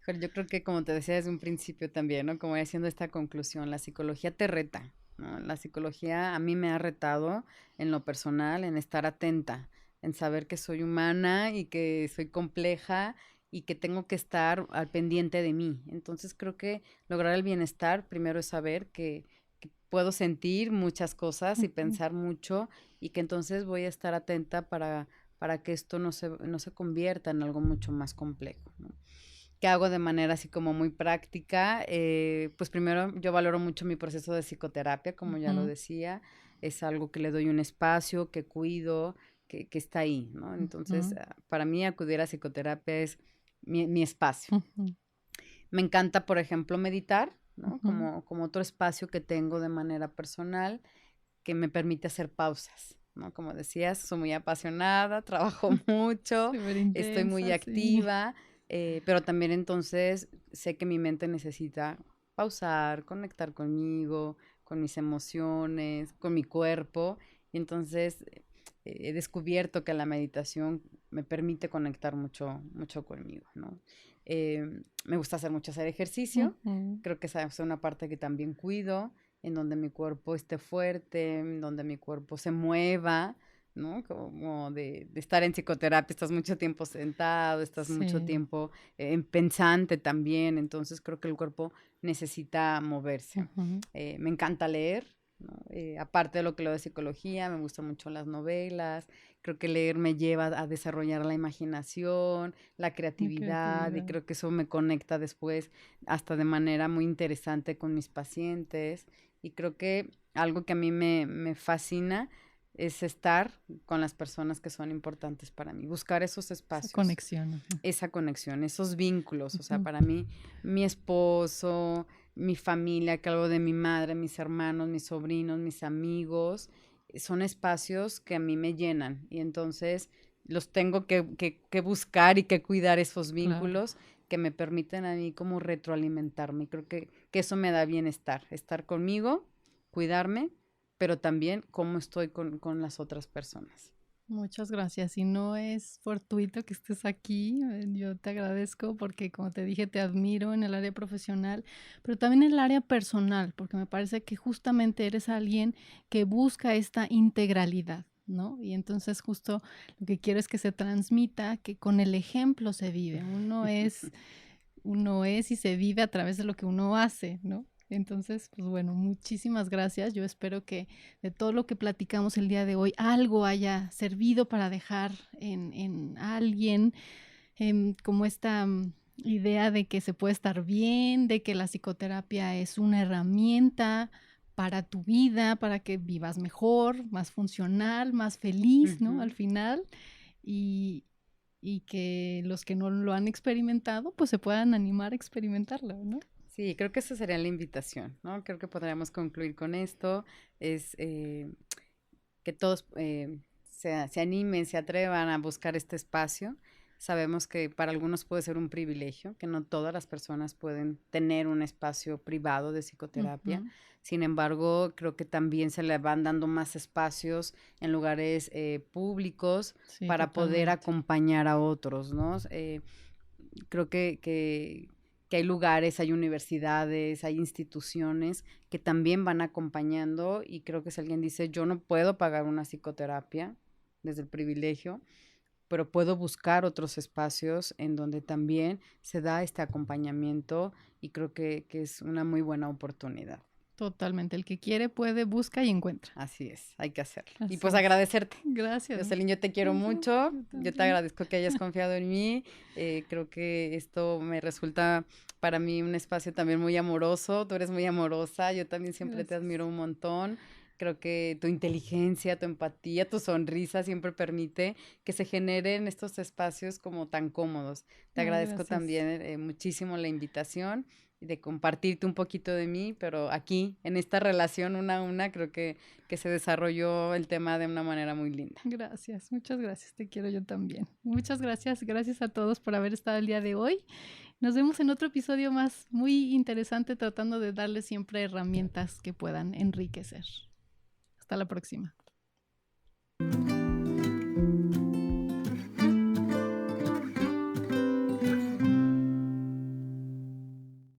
Híjole, yo creo que como te decía desde un principio también, ¿no? Como haciendo esta conclusión, la psicología te reta, ¿no? La psicología a mí me ha retado en lo personal, en estar atenta, en saber que soy humana y que soy compleja y que tengo que estar al pendiente de mí. Entonces creo que lograr el bienestar primero es saber que puedo sentir muchas cosas y Ujú, pensar mucho y que entonces voy a estar atenta para que esto no se convierta en algo mucho más complejo, ¿no? Que hago de manera así como muy práctica. Pues primero yo valoro mucho mi proceso de psicoterapia, como ya lo ujú, decía, es algo que le doy un espacio, que cuido, que está ahí, ¿no? Entonces, ujú, para mí acudir a psicoterapia es mi espacio. ujú, Me encanta, por ejemplo, meditar, ¿no? ujú. Como otro espacio que tengo de manera personal que me permite hacer pausas, ¿no? Como decías, soy muy apasionada, trabajo mucho, Súper estoy muy intensa, sí. activa, pero también entonces sé que mi mente necesita pausar, conectar conmigo, con mis emociones, con mi cuerpo. Y entonces he descubierto que la meditación me permite conectar mucho conmigo, ¿no? Me gusta hacer ejercicio, Ujú. creo que esa es una parte que también cuido en donde mi cuerpo esté fuerte, en donde mi cuerpo se mueva, ¿no? Como de estar en psicoterapia, estás mucho tiempo sentado, estás mucho Sí. tiempo pensante también, entonces creo que el cuerpo necesita moverse. Ujú. Me encanta leer, ¿no? Aparte de lo que lo de psicología, me gustan mucho las novelas, creo que leer me lleva a desarrollar la imaginación, la Mi creatividad, y creatividad. creo que eso me conecta después hasta de manera muy interesante con mis pacientes, y creo que algo que a mí me fascina es estar con las personas que son importantes para mí, buscar esos Esa espacios, conexión. Ajá. esa conexión, esos vínculos. O sea, Ujú. para mí, mi esposo, mi familia, que algo de mi madre, mis hermanos, mis sobrinos, mis amigos, son espacios que a mí me llenan. Y entonces los tengo que buscar y que cuidar esos Claro. vínculos que me permiten a mí como retroalimentarme. Y creo que eso me da bienestar, estar conmigo, cuidarme, pero también cómo estoy con las otras personas. Muchas gracias. Y no es fortuito que estés aquí. Yo te agradezco porque, como te dije, te admiro en el área profesional, pero también en el área personal, porque me parece que justamente eres alguien que busca esta integralidad, ¿no? Y entonces justo lo que quiero es que se transmita que con el ejemplo se vive. Uno es y se vive a través de lo que uno hace, ¿no? Entonces, pues bueno, muchísimas gracias. Yo espero que de todo lo que platicamos el día de hoy, algo haya servido para dejar en alguien como esta idea de que se puede estar bien, de que la psicoterapia es una herramienta para tu vida, para que vivas mejor, más funcional, más feliz, ¿no? Al Ujú. final. Y, y que los que no lo han experimentado, pues se puedan animar a experimentarlo, ¿no? Sí, creo que esa sería la invitación, ¿no? Creo que podríamos concluir con esto, es que todos se animen, se atrevan a buscar este espacio. Sabemos que para algunos puede ser un privilegio, que no todas las personas pueden tener un espacio privado de psicoterapia. Ujú. Sin embargo, creo que también se le van dando más espacios en lugares públicos Sí, para poder totalmente. acompañar a otros, ¿no? Creo que hay lugares, hay universidades, hay instituciones que también van acompañando, y creo que si alguien dice, yo no puedo pagar una psicoterapia desde el privilegio, pero puedo buscar otros espacios en donde también se da este acompañamiento, y creo que es una muy buena oportunidad. Totalmente. El que quiere puede, busca y encuentra. Así es, hay que hacerlo. Y Así pues es. agradecerte. Gracias. Jocelyn, yo te quiero Gracias. mucho, Yo yo te también. agradezco que hayas confiado en mí, creo que esto me resulta para mí un espacio también muy amoroso, tú eres muy amorosa, yo también siempre te Gracias. admiro un montón, creo que tu inteligencia, tu empatía, tu sonrisa siempre permite que se generen estos espacios como tan cómodos. Te Ay, agradezco gracias. también muchísimo la invitación y de compartirte un poquito de mí, pero aquí, en esta relación una a una, creo que se desarrolló el tema de una manera muy linda. Gracias. Muchas gracias. Te quiero yo también. Muchas gracias. Gracias a todos por haber estado el día de hoy. Nos vemos en otro episodio más muy interesante tratando de darles siempre herramientas que puedan enriquecer. Hasta la próxima.